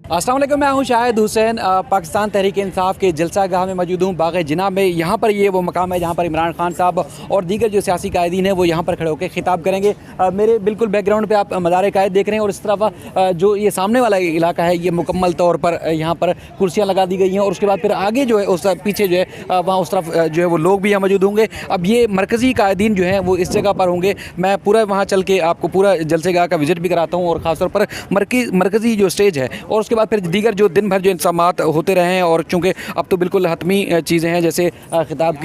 अस्सलाम वालेकुम, मैं हूं शाहिद हुसैन। पाकिस्तान तहरीक इंसाफ के जलसा गाह में मौजूद हूं, बाग़ जिना में। यहाँ पर ये वो मकाम है जहाँ पर इमरान खान साहब और दीगर जो सियासी कायदीन हैं वो यहाँ पर खड़े होकर खिताब करेंगे। मेरे बिल्कुल बैकग्राउंड पे आप मज़ार कायद देख रहे हैं और इस तरफ जो ये सामने वाला इलाका है ये मुकम्मल तौर पर यहाँ पर कुर्सियाँ लगा दी गई हैं और उसके बाद फिर आगे जो है उस पीछे जो है वहाँ उस तरफ जो है वो लोग भी यहाँ मौजूद होंगे। अब ये मरकज़ी कायदीन जो हैं वो इस जगह पर होंगे। मैं पूरा वहाँ चल के आपको पूरा जलसे गाह का विज़िट भी कराता हूँ और ख़ासतौर पर मरकज़ी जो स्टेज है और उसके बाद फिर दीगर जो दिन भर जो इंतज़ामात होते रहे हैं। और चूँकि अब तो बिल्कुल हतमी चीज़ें हैं, जैसे खिताब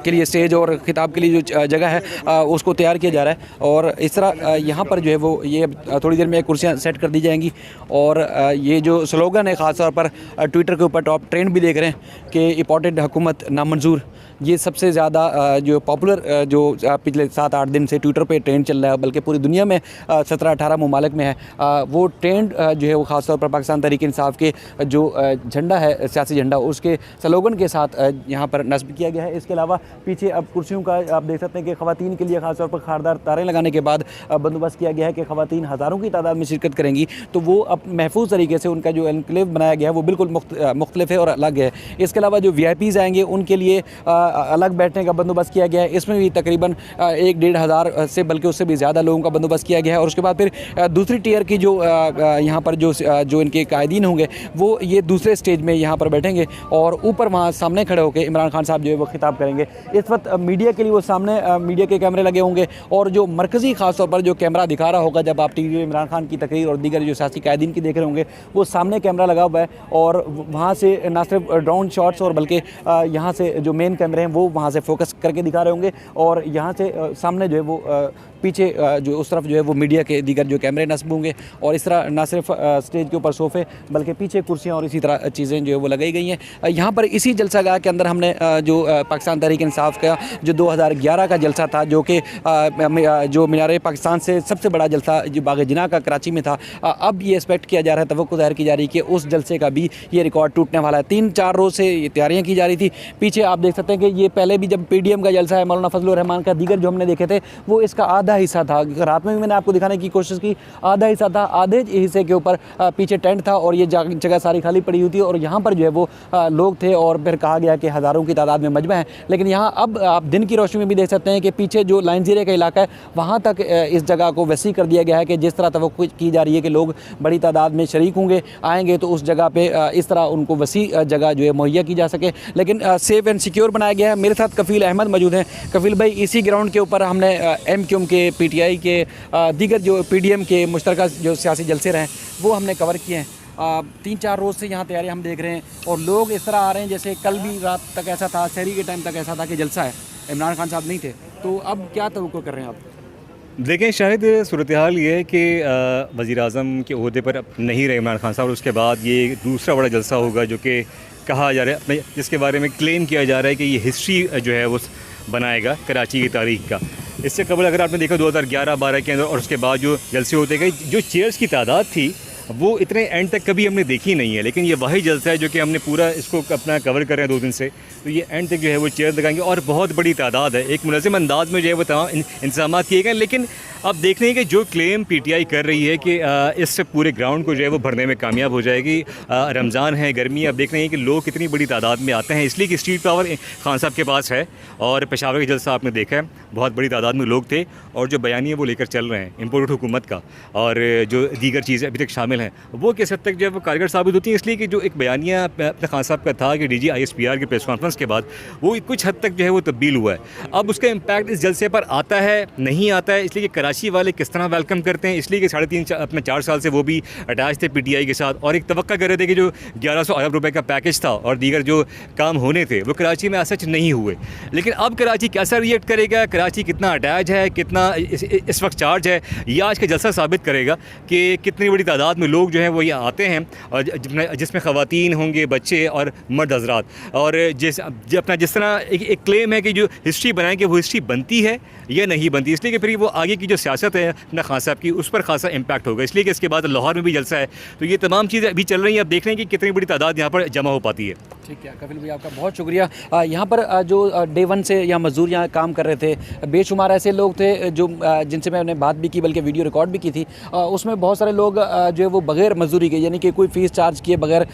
के लिए स्टेज और खिताब के लिए जो जगह है उसको तैयार किया जा रहा है। और इस तरह यहाँ पर जो है वो ये थोड़ी देर में कुर्सियाँ सेट कर दी जाएंगी। और ये जो स्लोगन है ख़ास तौर पर ट्विटर के ऊपर टॉप ट्रेंड भी देख रहे हैं कि इंपॉर्टेंट हुकूमत नामंजूर, ये सबसे ज़्यादा जो पॉपुलर जो पिछले 7-8 दिन से ट्विटर पे ट्रेंड चल रहा है, बल्कि पूरी दुनिया में 17-18 ममालिक में है। वो ट्रेंड जो है वो ख़ास तौर पर पाकिस्तान तहरीक इंसाफ के जो झंडा है, सियासी झंडा, उसके स्लोगन के साथ यहाँ पर नस्ब किया गया है। इसके अलावा पीछे अब कुर्सियों का आप देख सकते हैं कि ख़वातीन के लिए ख़ास तौर पर खारदार तारें लगाने के बाद बंदोबस्त किया गया है कि ख़वातीन हज़ारों की तादाद में शिरकत करेंगी, तो वो अब महफूज तरीके से उनका जो एनक्लेव बनाया गया है वो बिल्कुल मुख्तलिफ है और अलग है। इसके अलावा जो VIPs आएंगे उनके लिए अलग बैठने का बंदोबस्त किया गया है। इसमें भी तकरीबन 1-1.5 हज़ार से बल्कि उससे भी ज़्यादा लोगों का बंदोबस्त किया गया है। और उसके बाद फिर दूसरी टियर की जो यहाँ पर जो इनके कायदीन होंगे वो ये दूसरे स्टेज में यहाँ पर बैठेंगे और ऊपर वहाँ सामने खड़े होकर इमरान खान साहब जो है वो खिताब करेंगे। इस वक्त मीडिया के लिए वो सामने मीडिया के कैमरे लगे होंगे और जो मरकज़ी ख़ास तौर पर जो कैमरा दिखा रहा होगा जब आप TV में इमरान खान की तकरीर और दीगर जो सियासी कायदीन की देख रहे होंगे, वो सामने कैमरा लगा हुआ है और वहाँ से ना सिर्फ ड्रोन शॉट्स और बल्कि यहाँ से जो मेन कैमरे हैं वो वहाँ से फोकस करके दिखा रहे होंगे और यहाँ से सामने जो है वो पीछे जो उस तरफ जो है वो मीडिया के दीगर जो कैमरे नस्ब होंगे। और इस तरह ना सिर्फ स्टेज के ऊपर सोफ़े बल्कि पीछे कुर्सियाँ और इसी तरह चीज़ें जो है वो लगाई गई हैं। यहाँ पर इसी जलसा गाह के अंदर हमने जो पाकिस्तान तहरीक इंसाफ का जो 2011 का जलसा था, जो कि जो मीनार पाकिस्तान से सबसे बड़ा जलसा जो बाग़ जिना का कराची में था, अब ये एक्सपेक्ट किया जा रहा है, तवक्को ज़ाहिर की जा रही है कि उस जलसे का भी ये रिकॉर्ड टूटने वाला है। 3-4 रोज़ से ये तैयारियाँ की जा रही थी। पीछे आप देख सकते हैं कि ये पहले भी जब PDM का जलसा है, मौलाना फजलुर रहमान का, दीगर जो हमने देखे थे वो इसका आधा हिस्सा था। रात में भी मैंने आपको दिखाने की कोशिश की, आधा हिस्सा था, आधे हिस्से के ऊपर पीछे टेंट था और ये जगह सारी खाली पड़ी हुई थी और यहाँ पर जो है वो लोग थे और फिर कहा गया कि हज़ारों की तादाद में मजमा है। लेकिन यहाँ अब आप दिन की रोशनी में भी देख सकते हैं कि पीछे जो लाइन ज़ीरे का इलाका है वहाँ तक इस जगह को वसी कर दिया गया है कि जिस तरह तवक्को की जा रही है कि लोग बड़ी तादाद में शरीक होंगे, आएँगे, तो उस जगह पर इस तरह उनको वसी जगह जो है मुहैया की जा सके। लेकिन सेफ़ एंड सिक्योर बनाया गया है। मेरे साथ कफ़ील अहमद मौजूद हैं। कफ़ील भाई, इसी ग्राउंड के ऊपर हमने MQM के, PTI के, दीगर जो PDM के मुश्तरका जो सियासी जलसे रहे वो हमने कवर किए हैं। 3-4 रोज़ से यहाँ तैयारी हम देख रहे हैं और लोग इस तरह आ रहे हैं जैसे कल भी रात तक ऐसा था, शहरी के टाइम तक ऐसा था कि जलसा है, इमरान खान साहब नहीं थे। तो अब क्या तवक्को कर रहे हैं आप? देखें, शायद सूरत हाल ये है कि वज़ीर-ए-आज़म के ओहदे पर नहीं रहे इमरान खान साहब और उसके बाद ये दूसरा बड़ा जलसा होगा जो कि कहा जा रहा है, जिसके बारे में क्लेम किया जा रहा है कि ये हिस्ट्री जो है वो बनाएगा कराची की तारीख़ का। इससे कबल अगर आपने देखा 2011-12 के अंदर और उसके बाद जो जलसे होते गए, जो चेयर्स की तादाद थी वो इतने एंड तक कभी हमने देखी नहीं है। लेकिन ये वही जलसा है जो कि हमने पूरा इसको अपना कवर कर रहे हैं 2 दिन से, तो ये एंड तक जो है वो चेयर लगाएंगे और बहुत बड़ी तादाद है, एक मुनज़्ज़म अंदाज में जो है वो तमाम इंतज़ामात किए गए। लेकिन अब देखने हैं कि जो क्लेम PTI कर रही है कि इस पूरे ग्राउंड को जो है वो भरने में कामयाब हो जाएगी। रमज़ान है, गर्मी, अब देख रहे हैं कि लोग कितनी बड़ी तादाद में आते हैं, इसलिए कि स्ट्रीट पावर खान साहब के पास है। और पेशावर का जलसा आपने देखा है, बहुत बड़ी तादाद में लोग थे और जो बयानिया वो लेकर चल रहे हैं इम्पोर्टेड हुकूमत का और जो दीगर चीज़ें अभी तक शामिल हैं वो किस हद तक जो है वो कारगर साबित होती है। इसलिए कि जो एक बयानिया अपने खान साहब का था कि DG ISPR की प्रेस कॉन्फ्रेंस के बाद वो कुछ हद तक जो है वो तब्दील हुआ है। अब उसका इम्पैक्ट इस जलसे पर आता है, नहीं आता है, इसलिए कि कराची वाले किस तरह वेलकम करते हैं, इसलिए कि 3.5-4 साल से वो भी अटैच थे PTI के साथ और एक तवक्का कर रहे थे कि जो 1100 अरब रुपए का पैकेज था और दीगर जो काम होने थे वो कराची में सच नहीं हुए। लेकिन अब कराची कैसा रिएक्ट करेगा, कराची कितना अटैच है, कितना इस वक्त चार्ज है, ये आज का जलसा साबित करेगा कि कितनी बड़ी तादाद में लोग जो हैं वो यहाँ आते हैं और जिसमें ख़वातीन होंगे, बच्चे और मर्द हजरात। और जिस तरह एक क्लेम है कि जो हिस्ट्री बनाएंगे वो हिस्ट्री बनती है या नहीं बनती, इसलिए कि फिर वो आगे की जो सियासत है ना खान साहब की, उस पर खासा इम्पैक्ट होगा, इसलिए कि इसके बाद लाहौर में भी जलसा है। तो ये तमाम चीज़ें अभी चल रही हैं, अब देख रहे हैं कि कितनी बड़ी तादाद यहाँ पर जमा हो पाती है। ठीक है कपिल भाई, आपका बहुत शुक्रिया। यहाँ पर जो डे वन से यहाँ मजदूर यहाँ काम कर रहे थे, बेशुमार ऐसे लोग थे जो जिनसे मैंने बात भी की, बल्कि वीडियो रिकॉर्ड भी की थी। उसमें बहुत सारे लोग जो है वो बग़ैर मजदूरी के, यानी कि कोई फ़ीस चार्ज किए बगैर,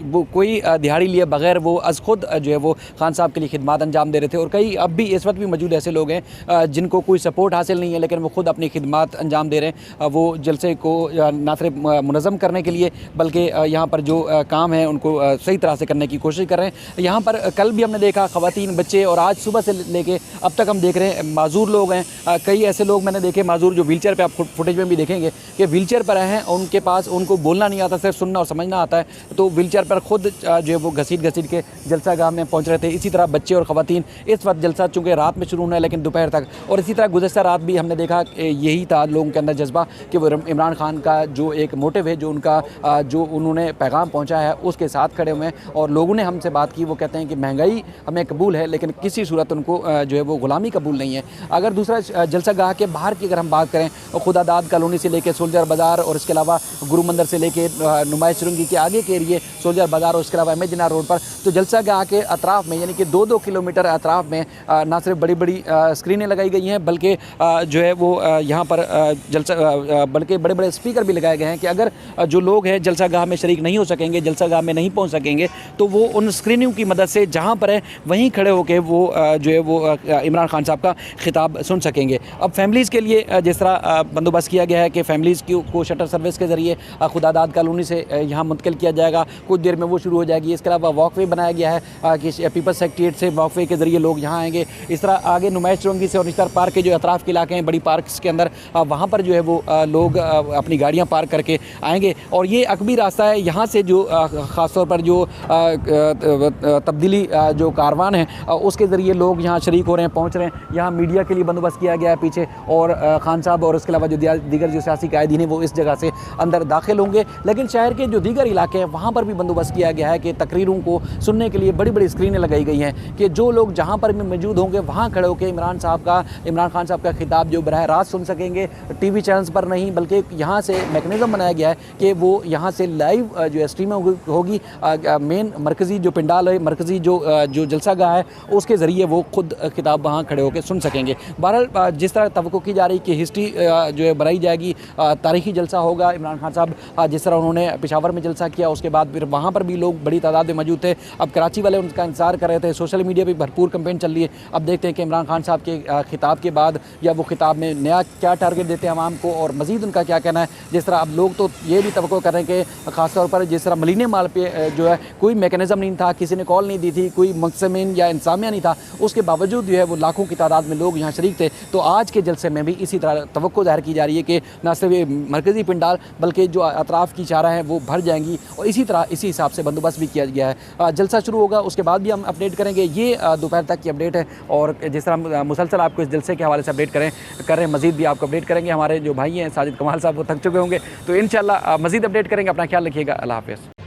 वो कोई दिहाड़ी लिए बगैर वो अज़ खुद जो है वो खान साहब के लिए खिदमत अंजाम दे रहे थे। और कई अब भी इस वक्त भी मौजूद ऐसे लोग हैं जिनको कोई सपोर्ट हासिल नहीं है, लेकिन वो खुद अपनी खिदमत अंजाम दे रहे हैं। वो जलसे को ना सिर्फ मुनज़्ज़म करने के लिए, बल्कि यहाँ पर जो काम है उनको सही तरह से करने की कोशिश कर रहे हैं। यहाँ पर कल भी हमने देखा ख़वातीन, बच्चे, और आज सुबह से लेके अब तक हम देख रहे हैं माजूर लोग हैं। कई ऐसे लोग मैंने देखे माजूर जो व्हीलचेयर पे, आप फुटेज में भी देखेंगे कि व्हीलचेयर पर हैं, उनके पास उनको बोलना नहीं आता, सिर्फ सुनना और समझना आता है। तो व्हीलचेयर पर खुद जो है वो घसीट के जलसा गाह में पहुँच रहे थे। इसी तरह बच्चे और ख़वातीन, इस वक्त जलसा चूँकि रात में शुरू होना है लेकिन दोपहर तक, और इसी तरह गुज़श्ता रात भी हमने देखा यही था लोगों के अंदर जज्बा कि वो इमरान खान का जो एक मोटिव है, जो उनका जो उन्होंने पैगाम पहुँचाया है उसके साथ खड़े हुए हैं। और लोगों ने हमसे बात की, वो कहते हैं कि महंगाई हमें कबूल है लेकिन किसी सूरत उनको जो है वो ग़ुलामी कबूल नहीं है। अगर दूसरा जलसा गाह के बाहर की अगर हम बात करें, खुदादाद कॉलोनी से लेकर सोल्जर बाज़ार, और इसके अलावा गुरु मंदिर से लेकर नुमाइश सुरंगी के आगे के एरिए सोल्जर बाज़ार, और इसके अलावा एम जिना रोड पर, तो जलसा गाह के अतराफ़ में, यानी कि 2-2 किलोमीटर अतराफ़ में ना सिर्फ बड़ी बड़ी स्क्रीनें लगाई गई हैं, बल्कि जो है वो यहाँ पर जलसा बल्कि बड़े बड़े स्पीकर भी लगाए गए हैं कि अगर जो लोग हैं जलसा गाह में शरीक नहीं हो सकेंगे, जलसा गाह में नहीं पहुँच सकेंगे, तो वो उन स्क्रीनिंग की मदद से जहाँ पर है वहीं खड़े होकर वो जो है वो इमरान खान साहब का खिताब सुन सकेंगे। अब फैमिलीज़ के लिए जिस तरह बंदोबस्त किया गया है कि फ़ैमिलीज़ को शटर सर्विस के ज़रिए खुदादाद कॉलोनी से यहाँ मुंतकिल किया जाएगा, कुछ देर में वो शुरू हो जाएगी। इसके अलावा वॉकवे बनाया गया है कि पीपल्स सेक्रेटेरिएट से वॉकवे के ज़रिए लोग यहाँ आएँगे। इस तरह आगे नुमाइश चुरंगी से और निश्तर पार्क के जो अतराफ़ के इलाके हैं, बड़ी पार्क्स के अंदर, वहाँ पर जो है वो लोग अपनी गाड़ियाँ पार्क करके आएँगे। और ये अकबी रास्ता है, यहाँ से जो ख़ास तौर पर जो तब्दीली जो कारवान है उसके ज़रिए लोग यहाँ शरीक हो रहे हैं, पहुँच रहे हैं। यहाँ मीडिया के लिए बंदोबस्त किया गया है पीछे, और खान साहब और उसके अलावा जो दीगर जो सियासी कायदीन हैं वो इस जगह से अंदर दाखिल होंगे। लेकिन शहर के जो दीगर इलाके हैं वहाँ पर भी बंदोबस्त किया गया है कि तकरीरों को सुनने के लिए बड़ी बड़ी स्क्रीनें लगाई गई हैं कि जो लोग जहाँ पर भी मौजूद होंगे वहाँ खड़े होकर इमरान खान साहब का खिताब जो बराह रास्त सुन सकेंगे। टीवी चैनल्स पर नहीं, बल्कि यहाँ से मैकेनिज़्म बनाया गया है कि वो यहाँ से लाइव जो स्ट्रीमिंग होगी। मेन मरकज़ी जो पिंडाल है, मरकज़ी जो जलसा गाह है, उसके ज़रिए वो खुद खिताब वहाँ खड़े होकर सुन सकेंगे। बहरहाल जिस तरह तवक्को की जा रही कि हिस्ट्री जो है बनाई जाएगी, तारीख़ी जलसा होगा। इमरान खान साहब जिस तरह उन्होंने पेशावर में जलसा किया, उसके बाद फिर वहाँ पर भी लोग बड़ी तादाद में मौजूद थे। अब कराची वाले उनका इंतज़ार कर रहे थे, सोशल मीडिया पर भरपूर कैंपेन चल रही है। अब देखते हैं कि इमरान खान साहब के खिताब के बाद या वो खिताब में नया क्या टारगेट देते हैं आवाम को, और मज़ीद उनका क्या कहना है। जिस तरह अब लोग तो ये भी तवक्को कर रहे हैं कि ख़ास तौर पर जिस तरह मलीने माल पे जो है कोई मैकेनिज़्म नहीं था, किसी ने कॉल नहीं दी थी, कोई मुंतज़मिन या इंतज़ामिया नहीं था, उसके बावजूद जो है वो लाखों की तादाद में लोग यहाँ शरीक थे। तो आज के जलसे में भी इसी तरह तवक्को ज़ाहिर की जा रही है कि न सिर्फ ये मरकज़ी पिंडाल बल्कि जो अतराफ़ की चारा हैं वो भर जाएंगी, और इसी तरह इसी हिसाब से बंदोबस्त भी किया गया है। जलसा शुरू होगा, उसके बाद भी हम अपडेट करेंगे। ये दोपहर तक की अपडेट है, और जिस तरह मुसलसल आपको इस जलसे के हवाले से अपडेट कर रहे हैं, मज़ीद भी आपको अपडेट करेंगे। हमारे जो भाई हैं साजिद कमाल साहब वो थक चुके होंगे, तो इंशाल्लाह मज़ीद अपडेट करेंगे। अपना ख्याल रखिएगा। अल्लाह हाफ़िज़।